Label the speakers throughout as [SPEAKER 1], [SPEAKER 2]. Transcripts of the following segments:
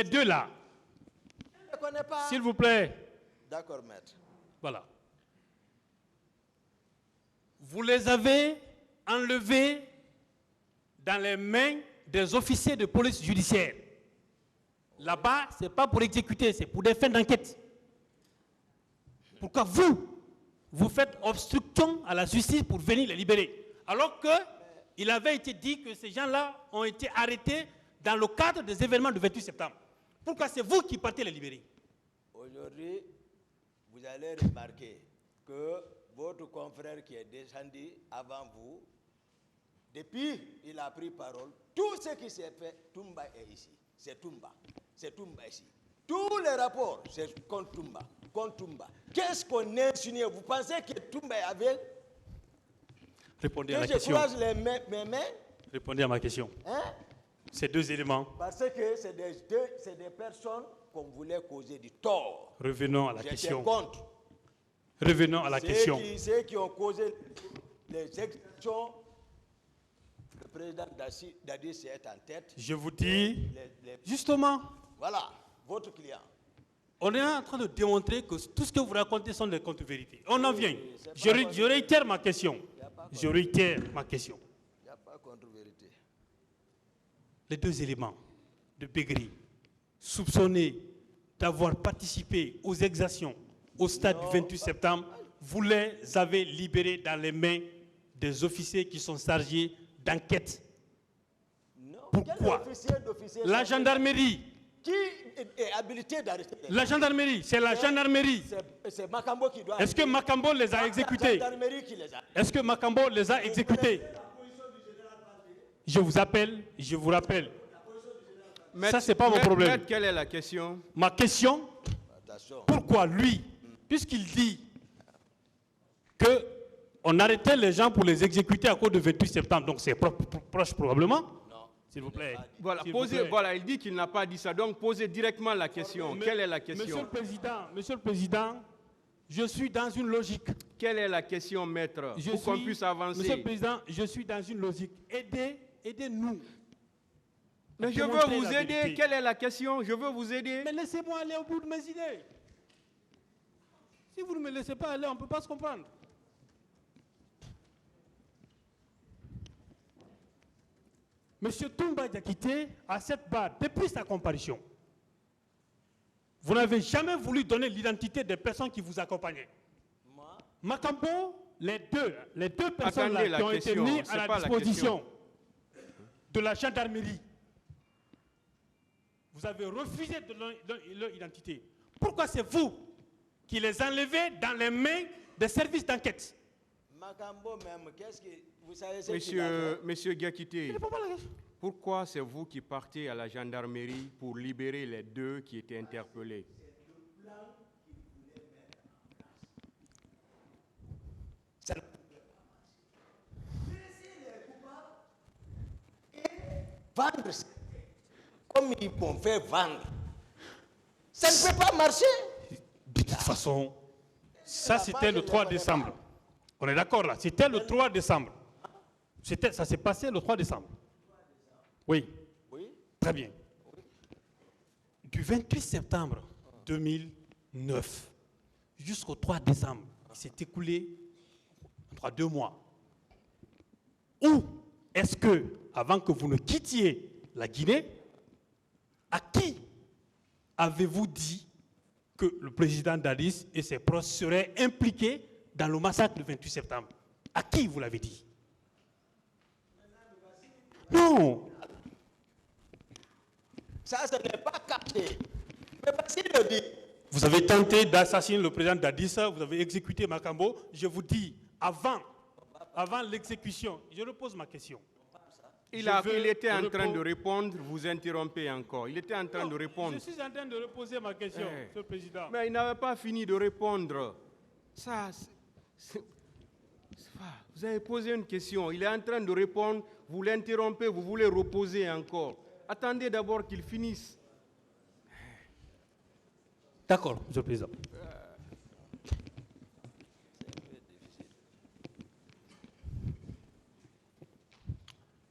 [SPEAKER 1] Les deux là.
[SPEAKER 2] Je ne connais pas.
[SPEAKER 1] S'il vous plaît.
[SPEAKER 2] D'accord, maître.
[SPEAKER 1] Voilà. Vous les avez enlevés dans les mains des officiers de police judiciaire. Là-bas, ce n'est pas pour exécuter, c'est pour des fins d'enquête. Pourquoi vous faites obstruction à la justice pour venir les libérer? Alors qu'il avait été dit que ces gens-là ont été arrêtés dans le cadre des événements du 28 septembre. Pourquoi c'est vous qui partez les libérer?
[SPEAKER 2] Aujourd'hui, vous allez remarquer que votre confrère qui est descendu avant vous, depuis il a pris parole, tout ce qui s'est fait, Toumba est ici. C'est Toumba. C'est Toumba ici. Tous les rapports, c'est contre Toumba. Contre Toumba. Qu'est-ce qu'on insinue? Vous pensez que Toumba est aveugle?
[SPEAKER 1] Répondez à la
[SPEAKER 2] je
[SPEAKER 1] question.
[SPEAKER 2] croise mes mains.
[SPEAKER 1] Répondez à ma question.
[SPEAKER 2] Hein?
[SPEAKER 1] Ces deux éléments.
[SPEAKER 2] Parce que c'est des personnes qu'on voulait causer du tort.
[SPEAKER 1] Revenons à la question.
[SPEAKER 2] Contre.
[SPEAKER 1] Revenons à la question.
[SPEAKER 2] Ceux qui ont causé les exactions, le président Dadis est en tête.
[SPEAKER 1] Je vous dis, justement,
[SPEAKER 2] voilà, votre client.
[SPEAKER 1] On est en train de démontrer que tout ce que vous racontez sont des contre-vérités. On en vient. Je réitère ma question. Je réitère ma question.
[SPEAKER 2] Il n'y a pas contre-vérité.
[SPEAKER 1] Les deux éléments de Begri, soupçonnés d'avoir participé aux exactions au stade du 28 septembre, vous les avez libérés dans les mains des officiers qui sont chargés d'enquête. Pourquoi? La gendarmerie.
[SPEAKER 2] Qui est habilité d'arrêter?
[SPEAKER 1] La gendarmerie, c'est la gendarmerie.
[SPEAKER 2] C'est Makambo qui doit.
[SPEAKER 1] Est-ce que Makambo les a exécutés? Est-ce que Makambo les a exécutés? Je vous appelle, je vous rappelle. Ça, c'est pas mon problème.
[SPEAKER 3] Quelle est la question?
[SPEAKER 1] Ma question, pourquoi lui, puisqu'il dit qu'on arrêtait les gens pour les exécuter à cause du 28 septembre, donc c'est proche probablement. S'il vous plaît.
[SPEAKER 3] Voilà, voilà, il dit qu'il n'a pas dit ça. Donc, posez directement la question. Quelle est la question?
[SPEAKER 1] Monsieur le Président, je suis dans une logique.
[SPEAKER 3] Quelle est la question, maître, pour qu'on puisse avancer?
[SPEAKER 1] Monsieur le Président, je suis dans une logique. Aidez-nous.
[SPEAKER 3] Mais je veux vous aider. Quelle est la question? Je veux vous aider.
[SPEAKER 1] Mais laissez-moi aller au bout de mes idées. Si vous ne me laissez pas aller, on ne peut pas se comprendre. Monsieur Toumba Diakité a cette barre depuis sa comparution. Vous n'avez jamais voulu donner l'identité des personnes qui vous accompagnaient. Makambo, les deux personnes là qui ont été mises à la disposition de la gendarmerie, vous avez refusé de leur identité. Pourquoi c'est vous qui les enlevez dans les mains des services d'enquête?
[SPEAKER 2] Makambo même, qu'est-ce que vous savez ce qu'il a fait?
[SPEAKER 3] Monsieur Diakité, pourquoi c'est vous qui partez à la gendarmerie pour libérer les deux qui étaient interpellés?
[SPEAKER 2] Vendre comme ils vont faire vendre. Ça ne peut pas marcher.
[SPEAKER 1] De toute façon, ça c'était le 3 décembre. On est d'accord là, c'était le 3 décembre. Ça s'est passé le 3 décembre. Oui.
[SPEAKER 2] Oui.
[SPEAKER 1] Très bien. Oui. Du 28 septembre 2009 jusqu'au 3 décembre, il s'est écoulé 2 mois. Où est-ce que, avant que vous ne quittiez la Guinée, à qui avez-vous dit que le président Dadis et ses proches seraient impliqués dans le massacre du 28 septembre? À qui vous l'avez dit? Non.
[SPEAKER 2] Ça, ce n'est pas capté. Mais Basile le dit.
[SPEAKER 1] Vous avez tenté d'assassiner le président Dadis, vous avez exécuté Makambo. Je vous dis, avant l'exécution, je repose ma question.
[SPEAKER 3] Il était en train de répondre, vous interrompez encore. Il était en train de répondre.
[SPEAKER 1] Je suis en train de reposer ma question, Monsieur le Président.
[SPEAKER 3] Mais il n'avait pas fini de répondre. Vous avez posé une question, il est en train de répondre, vous l'interrompez, vous voulez reposer encore. Attendez d'abord qu'il finisse.
[SPEAKER 1] D'accord, Monsieur le Président.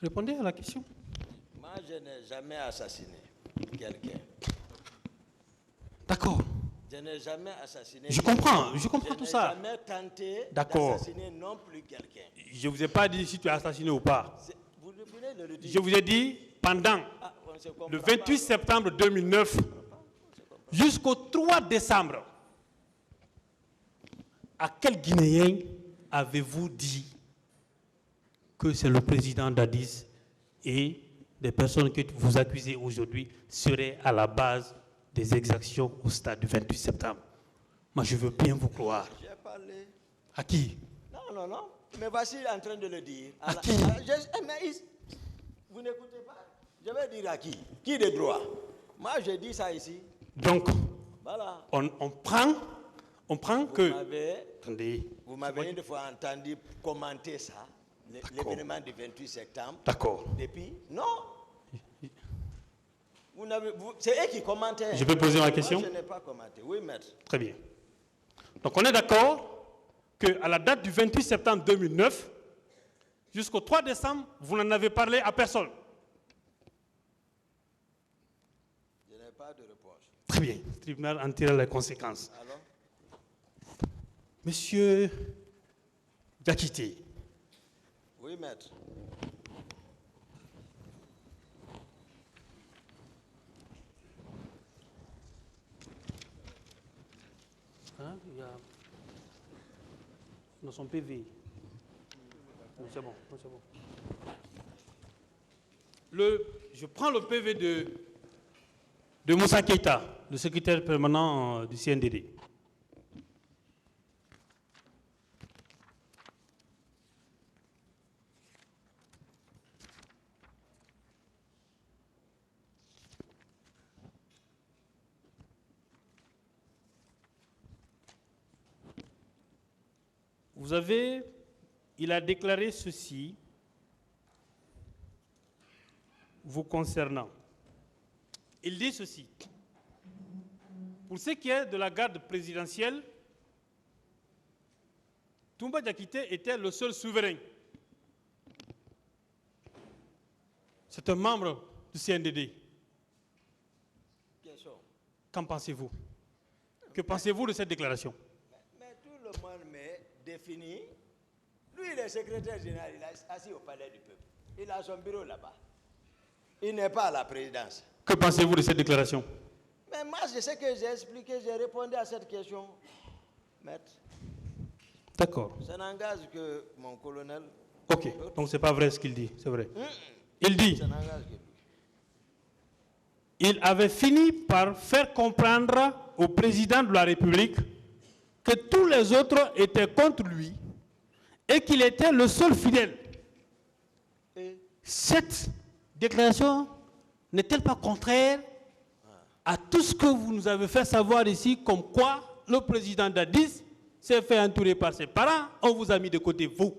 [SPEAKER 1] Répondez à la question.
[SPEAKER 2] Moi, je n'ai jamais assassiné quelqu'un. Je n'ai jamais assassiné.
[SPEAKER 1] Je comprends tout ça.
[SPEAKER 2] Je n'ai jamais tenté
[SPEAKER 1] D'accord.
[SPEAKER 2] d'assassiner non plus quelqu'un.
[SPEAKER 1] Je ne vous ai pas dit si tu as assassiné ou pas.
[SPEAKER 2] Vous venez de le dire.
[SPEAKER 1] Je vous ai dit pendant
[SPEAKER 2] On se comprend
[SPEAKER 1] le 28
[SPEAKER 2] pas.
[SPEAKER 1] septembre 2009 jusqu'au 3 décembre, à quel Guinéen avez-vous dit que c'est le président Dadis et des personnes que vous accusez aujourd'hui seraient à la base des exactions au stade du 28 septembre? Moi, je veux bien vous croire.
[SPEAKER 2] J'ai parlé.
[SPEAKER 1] À qui?
[SPEAKER 2] Non. Mais voici en train de le dire.
[SPEAKER 1] À qui?
[SPEAKER 2] Vous n'écoutez pas? Je vais dire à qui? Qui de droit? Moi, je dis ça ici.
[SPEAKER 1] Donc,
[SPEAKER 2] Voilà.
[SPEAKER 1] on prend que... Attendez.
[SPEAKER 2] Vous m'avez une fois entendu commenter ça, l'événement du 28 septembre.
[SPEAKER 1] D'accord.
[SPEAKER 2] Depuis? Non. C'est eux qui commentaient.
[SPEAKER 1] Je peux poser ma question?
[SPEAKER 2] Moi, je n'ai pas commenté. Oui, maître.
[SPEAKER 1] Très bien. Donc, on est d'accord qu'à la date du 28 septembre 2009, jusqu'au 3 décembre, vous n'en avez parlé à personne.
[SPEAKER 2] Je n'ai pas de réponse.
[SPEAKER 1] Très bien. Le tribunal en tire les conséquences.
[SPEAKER 2] Alors?
[SPEAKER 1] Monsieur Diakité.
[SPEAKER 2] Oui, maître.
[SPEAKER 1] Hein, il y a... Dans son PV. C'est bon. Je prends le PV de Moussa Keïta, le secrétaire permanent du CNDD. Il a déclaré ceci vous concernant. Il dit ceci. Pour ce qui est de la garde présidentielle, Toumba Diakité était le seul souverain. C'est un membre du CNDD. Qu'en pensez-vous? Que pensez-vous de cette déclaration?
[SPEAKER 2] Mais tout le monde m'est défini. Lui, il est secrétaire général, il est assis au palais du peuple. Il a son bureau là-bas. Il n'est pas à la présidence.
[SPEAKER 1] Que pensez-vous de cette déclaration?
[SPEAKER 2] Mais moi, je sais que j'ai expliqué, j'ai répondu à cette question, maître.
[SPEAKER 1] D'accord.
[SPEAKER 2] Ça n'engage que mon colonel.
[SPEAKER 1] Ok, donc c'est pas vrai ce qu'il dit, c'est vrai. Il dit,
[SPEAKER 2] Ça n'engage que lui.
[SPEAKER 1] il avait fini par faire comprendre au président de la République que tous les autres étaient contre lui et qu'il était le seul fidèle.
[SPEAKER 2] Et
[SPEAKER 1] Cette déclaration n'est-elle pas contraire à tout ce que vous nous avez fait savoir ici, comme quoi le président Dadis s'est fait entourer par ses parents, on vous a mis de côté, vous?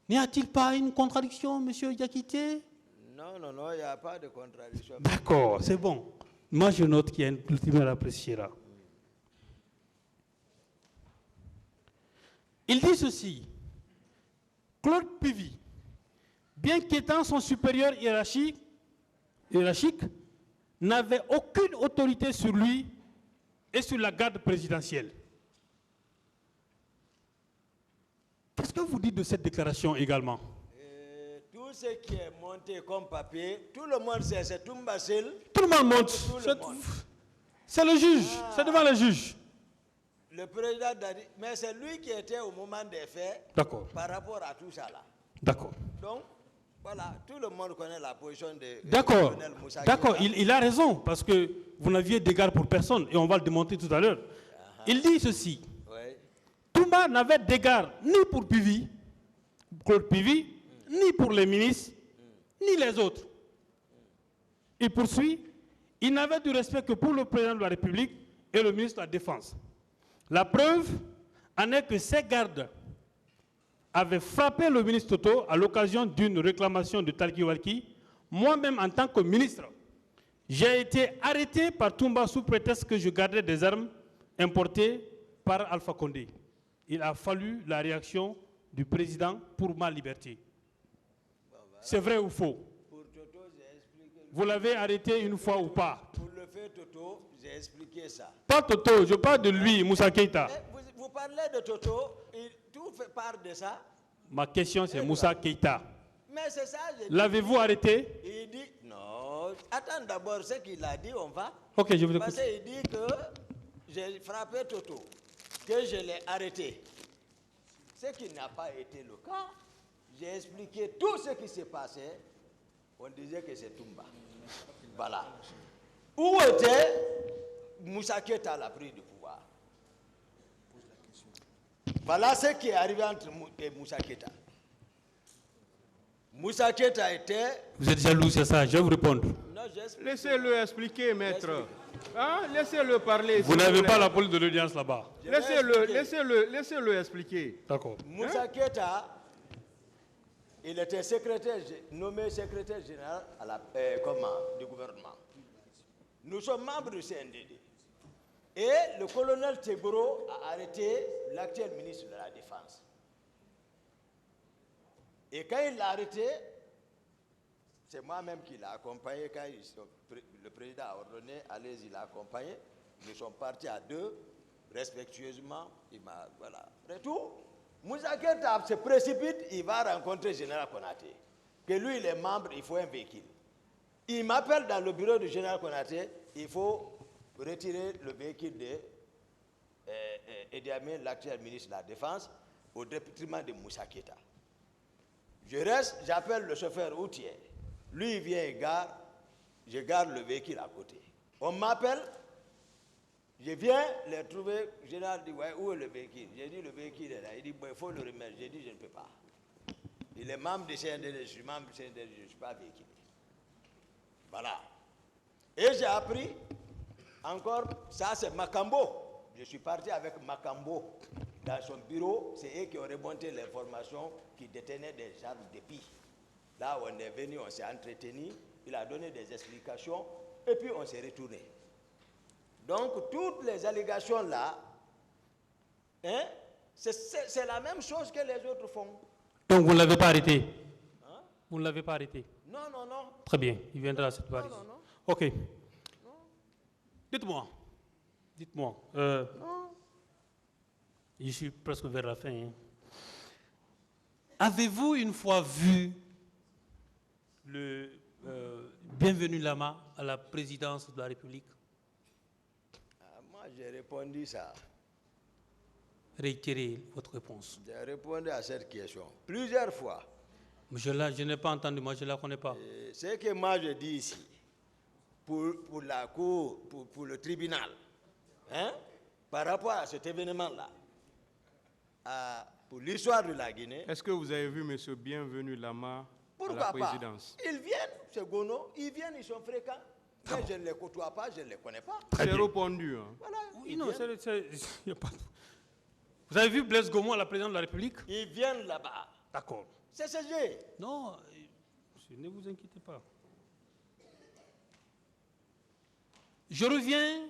[SPEAKER 1] N'y a-t-il pas une contradiction, monsieur Diakité?
[SPEAKER 2] non, il n'y a pas de contradiction.
[SPEAKER 1] D'accord, c'est bon. Moi, je note qu'il y a une tribunal appréciera. Il dit ceci. Claude Pivy, bien qu'étant son supérieur hiérarchique, n'avait aucune autorité sur lui et sur la garde présidentielle. Qu'est-ce que vous dites de cette déclaration également?
[SPEAKER 2] Tout ce qui est monté comme papier, tout le monde sait, c'est Toumba Sil.
[SPEAKER 1] Tout le monde monte. C'est le juge, c'est devant le juge.
[SPEAKER 2] Le président Dadi, mais c'est lui qui était au moment des faits.
[SPEAKER 1] D'accord.
[SPEAKER 2] Par rapport à tout ça là.
[SPEAKER 1] D'accord.
[SPEAKER 2] Donc, voilà, tout le monde connaît la position de
[SPEAKER 1] D'accord.
[SPEAKER 2] colonel Moussa
[SPEAKER 1] D'accord,
[SPEAKER 2] Keïta.
[SPEAKER 1] il a raison, parce que vous n'aviez d'égard pour personne, et on va le démontrer tout à l'heure. Il dit ceci.
[SPEAKER 2] Oui.
[SPEAKER 1] Toumba n'avait d'égard ni pour Pivy, Claude Pivy, ni pour les ministres, ni les autres. Il poursuit, il n'avait du respect que pour le président de la République et le ministre de la Défense. La preuve en est que ces gardes avaient frappé le ministre Toto à l'occasion d'une réclamation de Talki Walki. Moi-même, en tant que ministre, j'ai été arrêté par Toumba sous prétexte que je gardais des armes importées par Alpha Condé. Il a fallu la réaction du président pour ma liberté. C'est vrai ou faux?
[SPEAKER 2] Pour Toto, j'ai expliqué.
[SPEAKER 1] Vous l'avez arrêté une fois ou pas?
[SPEAKER 2] Pour le fait Toto, j'ai expliqué ça.
[SPEAKER 1] Pas Toto, je parle de lui, Moussa Keïta.
[SPEAKER 2] Vous parlez de Toto, tout fait part de ça.
[SPEAKER 1] Ma question, c'est Moussa Keïta.
[SPEAKER 2] Mais c'est ça, j'ai dit.
[SPEAKER 1] L'avez-vous arrêté?
[SPEAKER 2] Il dit, non, attends d'abord ce qu'il a dit, on va.
[SPEAKER 1] Ok, je vous écoute.
[SPEAKER 2] Parce qu'il dit que j'ai frappé Toto, que je l'ai arrêté. Ce qui n'a pas été le cas. J'ai expliqué tout ce qui s'est passé. On disait que c'est Toumba. Voilà. Où était Moussa Keïta, la prise du pouvoir? Voilà ce qui est arrivé entre Moussa Keïta. Moussa Keïta était...
[SPEAKER 1] Vous êtes jaloux, c'est ça, je vais vous répondre.
[SPEAKER 2] Non, j'explique.
[SPEAKER 3] Laissez-le expliquer, maître. Hein? Laissez-le parler.
[SPEAKER 1] Vous n'avez pas la police de l'audience là-bas.
[SPEAKER 3] Laissez-le expliquer.
[SPEAKER 1] D'accord.
[SPEAKER 2] Moussa Keïta, il était nommé secrétaire général du gouvernement. Nous sommes membres du CNDD. Et le colonel Teboro a arrêté l'actuel ministre de la Défense. Et quand il l'a arrêté, c'est moi-même qui l'ai accompagné. Quand le président a ordonné, allez-y, il l'a accompagné. Nous sommes partis à deux, respectueusement. Voilà. Après tout, Moussa Keïta se précipite, il va rencontrer le général Konaté. Que lui, il est membre, il faut un véhicule. Il m'appelle dans le bureau du général Konaté, il faut retirer le véhicule d'Idi Amin, l'actuel ministre de la Défense, au détriment de Moussa Keïta. Je reste, j'appelle le chauffeur routier. Lui, il vient, il gare, je garde le véhicule à côté. On m'appelle, je viens les trouver. Le général dit, ouais, où est le véhicule? J'ai dit, le véhicule est là. Il dit, il faut le remettre. J'ai dit, je ne peux pas. Il est membre du CNDD, je suis membre du CNDD, je ne suis pas véhiculé. Voilà. Et j'ai appris, encore, ça c'est Makambo. Je suis parti avec Makambo dans son bureau. C'est eux qui ont remonté l'information qui détenaient des armes d'épis. Là, on est venu, on s'est entretenu. Il a donné des explications et puis on s'est retourné. Donc, toutes les allégations là, hein, c'est la même chose que les autres font.
[SPEAKER 1] Donc, vous ne l'avez pas arrêté? Hein? Vous ne l'avez pas arrêté?
[SPEAKER 2] Non, non, non.
[SPEAKER 1] Très bien, il viendra à cette partie.
[SPEAKER 2] Non, non, non.
[SPEAKER 1] Ok. Non. Dites-moi. Je suis presque vers la fin. Hein. Avez-vous une fois vu le Bienvenu Lama à la présidence de la République?
[SPEAKER 2] Moi, j'ai répondu ça.
[SPEAKER 1] Réitérez votre réponse.
[SPEAKER 2] J'ai répondu à cette question plusieurs fois.
[SPEAKER 1] Je n'ai pas entendu, moi je ne la connais pas.
[SPEAKER 2] Ce que moi je dis ici, pour la cour, pour le tribunal, hein, par rapport à cet événement-là, pour l'histoire de la Guinée.
[SPEAKER 3] Est-ce que vous avez vu M. Bienvenu Lama à la présidence?
[SPEAKER 2] Ils viennent, c'est Gono, ils viennent, ils sont fréquents. Mais je ne les côtoie pas, je ne les connais pas.
[SPEAKER 3] J'ai répondu. Hein.
[SPEAKER 2] Voilà,
[SPEAKER 1] oui, non, y a pas... Vous avez vu Blaise Gomo à la présidence de la République?
[SPEAKER 2] Ils viennent là-bas.
[SPEAKER 1] D'accord.
[SPEAKER 2] C'est CG.
[SPEAKER 1] Non, ne vous inquiétez pas. Je reviens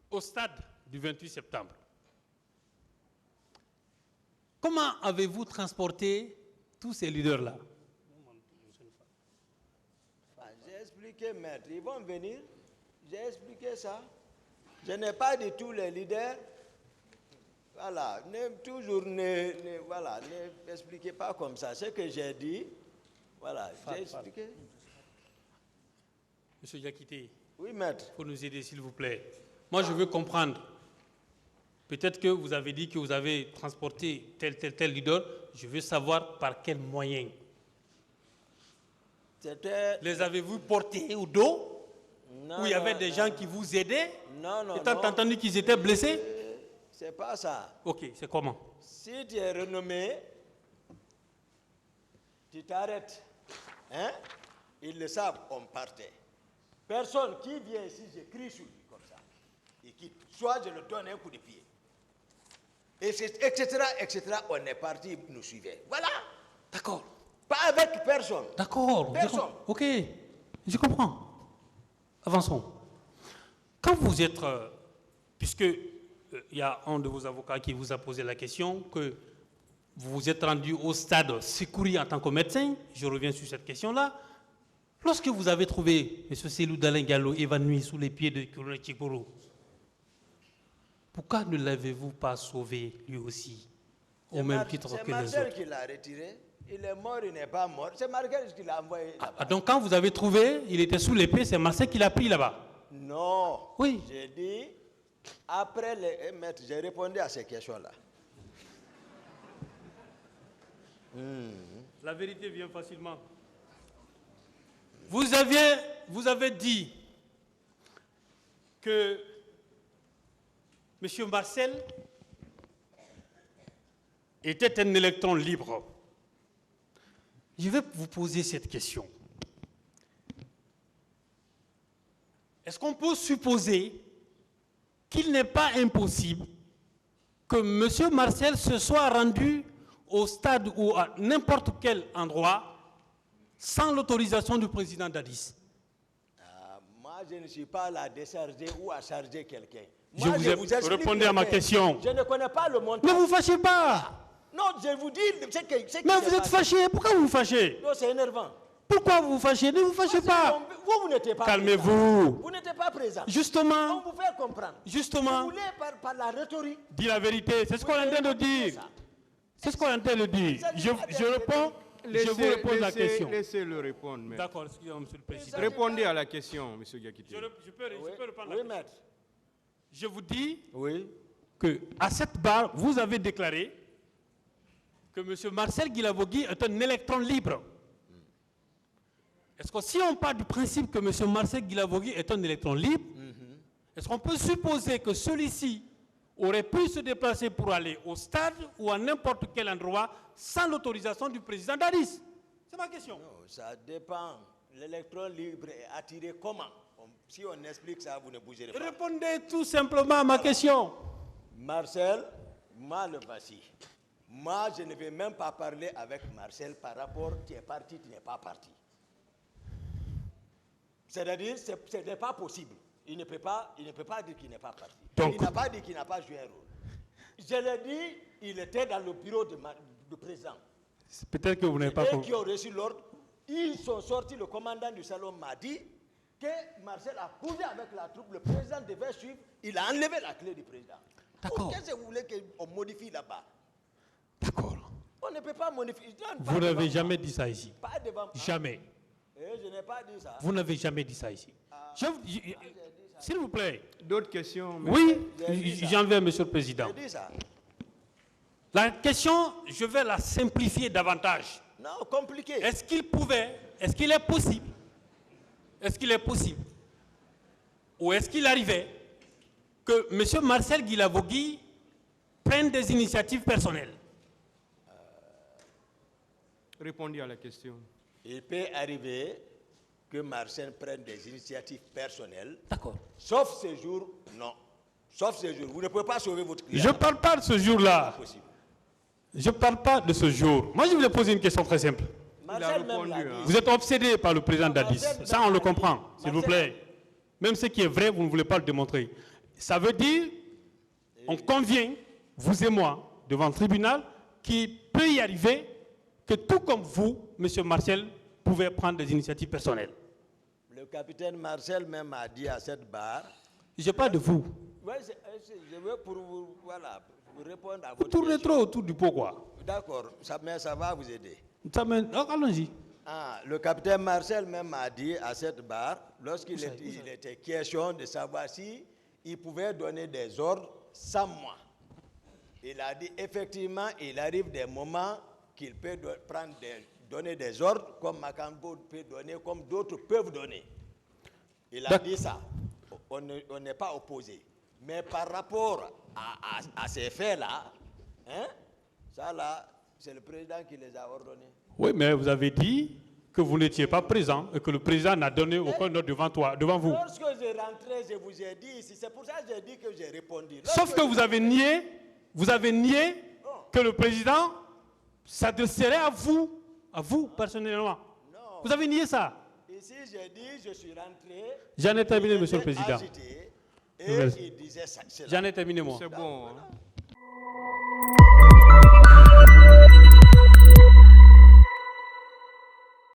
[SPEAKER 1] au stade du 28 septembre. Comment avez-vous transporté tous ces leaders-là?
[SPEAKER 2] J'ai expliqué, maître, ils vont venir. J'ai expliqué ça. Je n'ai pas dit tous les leaders. Voilà, n'expliquez pas comme ça. Ce que j'ai dit, voilà, j'ai expliqué.
[SPEAKER 1] Monsieur Diakité.
[SPEAKER 2] Oui, maître.
[SPEAKER 1] Il faut nous aider, s'il vous plaît. Moi, je veux comprendre. Peut-être que vous avez dit que vous avez transporté tel leader. Je veux savoir par quels moyens. Les avez-vous portés au dos?
[SPEAKER 2] Non,
[SPEAKER 1] où il y avait des gens qui vous aidaient?
[SPEAKER 2] Non, non,
[SPEAKER 1] étant entendu qu'ils étaient blessés?
[SPEAKER 2] C'est pas ça.
[SPEAKER 1] Ok, c'est comment?
[SPEAKER 2] Si tu es renommé, tu t'arrêtes. Hein? Ils le savent, on partait. Personne qui vient ici, je crie sur lui comme ça. Il quitte. Soit je le donne un coup de pied. Etc., etc. On est parti, il nous suivait. Voilà.
[SPEAKER 1] D'accord.
[SPEAKER 2] Pas avec personne.
[SPEAKER 1] D'accord.
[SPEAKER 2] Personne.
[SPEAKER 1] Ok, je comprends. Avançons. Quand vous êtes, puisque il y a un de vos avocats qui vous a posé la question, que vous vous êtes rendu au stade Sékouri en tant que médecin, je reviens sur cette question-là. Lorsque vous avez trouvé M. Cellou Dalein Diallo évanoui sous les pieds de colonel Tchiboro, pourquoi ne l'avez-vous pas sauvé lui aussi, au même titre que les
[SPEAKER 2] C'est Marcel
[SPEAKER 1] autres?
[SPEAKER 2] qui l'a retiré. Il est mort, il n'est pas mort. C'est Marcel qui l'a envoyé là-bas.
[SPEAKER 1] Donc quand vous avez trouvé, il était sous l'épée, c'est Marcel qui l'a pris là-bas.
[SPEAKER 2] Non.
[SPEAKER 1] Oui.
[SPEAKER 2] J'ai dit, après les maîtres, j'ai répondu à ces questions-là.
[SPEAKER 1] La vérité vient facilement. Vous avez dit que M. Marcel était un électron libre. Je vais vous poser cette question. Est-ce qu'on peut supposer qu'il n'est pas impossible que M. Marcel se soit rendu au stade ou à n'importe quel endroit sans l'autorisation du président Dadis?
[SPEAKER 2] Moi, je ne suis pas là à décharger ou à charger quelqu'un.
[SPEAKER 1] Je vous explique répondez à ma question.
[SPEAKER 2] Je ne connais pas le montant.
[SPEAKER 1] Ne vous fâchez pas.
[SPEAKER 2] Non, je vous dis
[SPEAKER 1] Mais vous êtes fâché. Pourquoi vous vous fâchez?
[SPEAKER 2] Non, c'est énervant.
[SPEAKER 1] Pourquoi vous vous fâchez? Ne vous fâchez pas.
[SPEAKER 2] Vous n'étiez pas
[SPEAKER 1] Calmez-vous.
[SPEAKER 2] présent. Vous n'étiez pas présent.
[SPEAKER 1] Justement.
[SPEAKER 2] On vous fait comprendre.
[SPEAKER 1] Justement.
[SPEAKER 2] Vous voulez par la rhétorique.
[SPEAKER 1] Dis la vérité. C'est ce qu'on est en train de dire. C'est ce qu'on est en train de dire. Je réponds. Je vous repose la question.
[SPEAKER 3] Laissez-le répondre. Maître.
[SPEAKER 1] D'accord, excusez-moi, Monsieur le Président.
[SPEAKER 3] Répondez à la question, M. Diakité.
[SPEAKER 1] Je peux répondre à la
[SPEAKER 2] Oui,
[SPEAKER 1] question.
[SPEAKER 2] maître.
[SPEAKER 1] Je vous dis
[SPEAKER 2] Oui.
[SPEAKER 1] qu'à cette barre, vous avez déclaré que M. Marcel Guilavogui est un électron libre. Est-ce que si on part du principe que M. Marcel Guilavogui est un électron libre, est-ce qu'on peut supposer que celui-ci aurait pu se déplacer pour aller au stade ou à n'importe quel endroit sans l'autorisation du président Dadis? C'est ma question.
[SPEAKER 2] Non, ça dépend. L'électron libre est attiré comment? Si on explique ça, vous ne bougerez pas.
[SPEAKER 1] Répondez tout simplement à ma question.
[SPEAKER 2] Marcel, moi le voici. Moi, je ne vais même pas parler avec Marcel par rapport, tu es parti, tu n'es pas parti. C'est-à-dire, ce n'est pas possible. Il ne peut pas dire qu'il n'est pas parti.
[SPEAKER 1] Donc,
[SPEAKER 2] il n'a pas dit qu'il n'a pas joué un rôle. Je l'ai dit, il était dans le bureau du président.
[SPEAKER 1] Peut-être que vous n'avez pas
[SPEAKER 2] Et
[SPEAKER 1] compris.
[SPEAKER 2] qui ont reçu l'ordre, ils sont sortis, le commandant du salon m'a dit que Marcel a posé avec la troupe, le président devait suivre, il a enlevé la clé du président.
[SPEAKER 1] D'accord.
[SPEAKER 2] Qu'est-ce que vous voulez qu'on modifie là-bas?
[SPEAKER 1] D'accord.
[SPEAKER 2] On ne peut pas modifier.
[SPEAKER 1] Vous n'avez jamais dit ça ici.
[SPEAKER 2] Pas devant moi.
[SPEAKER 1] Jamais.
[SPEAKER 2] Je n'ai pas dit ça.
[SPEAKER 1] Vous n'avez jamais dit ça ici. S'il vous plaît.
[SPEAKER 3] D'autres questions?
[SPEAKER 1] Oui,
[SPEAKER 2] J'ai dit ça.
[SPEAKER 1] j'en vais, Monsieur le Président.
[SPEAKER 2] J'ai dit ça.
[SPEAKER 1] La question, je vais la simplifier davantage.
[SPEAKER 2] Non, compliqué.
[SPEAKER 1] Est-ce qu'il est possible, ou est-ce qu'il arrivait que M. Marcel Guilavogui prenne des initiatives personnelles?
[SPEAKER 3] Répondez à la question.
[SPEAKER 2] Il peut arriver que Marcel prenne des initiatives personnelles.
[SPEAKER 1] D'accord.
[SPEAKER 2] Sauf ce jour, non. Sauf ce jour. Vous ne pouvez pas sauver votre client.
[SPEAKER 1] Je ne parle pas de ce jour-là.
[SPEAKER 2] C'est possible.
[SPEAKER 1] Je ne parle pas de ce jour. Moi, je voulais poser une question très simple.
[SPEAKER 2] Marcel même l'a
[SPEAKER 3] répondu,
[SPEAKER 2] dit.
[SPEAKER 3] hein.
[SPEAKER 1] Vous êtes obsédé par le président Dadis. Ça, on le comprend, s'il vous
[SPEAKER 2] Marcel-
[SPEAKER 1] plaît. Même ce qui est vrai, vous ne voulez pas le démontrer. Ça veut dire, on convient, vous et moi, devant le tribunal, qu'il peut y arriver que tout comme vous, M. Marcel, pouvez prendre des initiatives personnelles.
[SPEAKER 2] Le capitaine Marcel même a dit à cette barre.
[SPEAKER 1] Je parle de vous.
[SPEAKER 2] Ouais, je veux pour vous, voilà, pour répondre à
[SPEAKER 1] Vous
[SPEAKER 2] votre
[SPEAKER 1] tournez
[SPEAKER 2] question.
[SPEAKER 1] trop autour du pot, quoi.
[SPEAKER 2] D'accord, mais ça va vous aider.
[SPEAKER 1] Allons-y.
[SPEAKER 2] Le capitaine Marcel même a dit à cette barre, lorsqu'il il était question de savoir si il pouvait donner des ordres sans moi. Il a dit effectivement, il arrive des moments qu'il peut donner des ordres, comme Makambo peut donner, comme d'autres peuvent donner. Il a dit ça. On n'est pas opposé. Mais par rapport à ces faits-là, hein, ça là, c'est le président qui les a ordonnés.
[SPEAKER 1] Oui, mais vous avez dit que vous n'étiez pas présent et que le président n'a donné aucun ordre devant vous.
[SPEAKER 2] Lorsque j'ai rentré, je vous ai dit ici, c'est pour ça que j'ai dit que j'ai répondu.
[SPEAKER 1] Sauf que vous avez nié que le président s'adresserait à vous personnellement.
[SPEAKER 2] Non.
[SPEAKER 1] Vous avez nié ça.
[SPEAKER 2] Ici, j'ai dit, je suis rentré.
[SPEAKER 1] J'en ai terminé,
[SPEAKER 2] il
[SPEAKER 1] Monsieur le
[SPEAKER 2] était
[SPEAKER 1] Président.
[SPEAKER 2] agité, et
[SPEAKER 1] Merci.
[SPEAKER 2] il disait ça.
[SPEAKER 1] J'en ai terminé, moi.
[SPEAKER 3] C'est bon. Hein.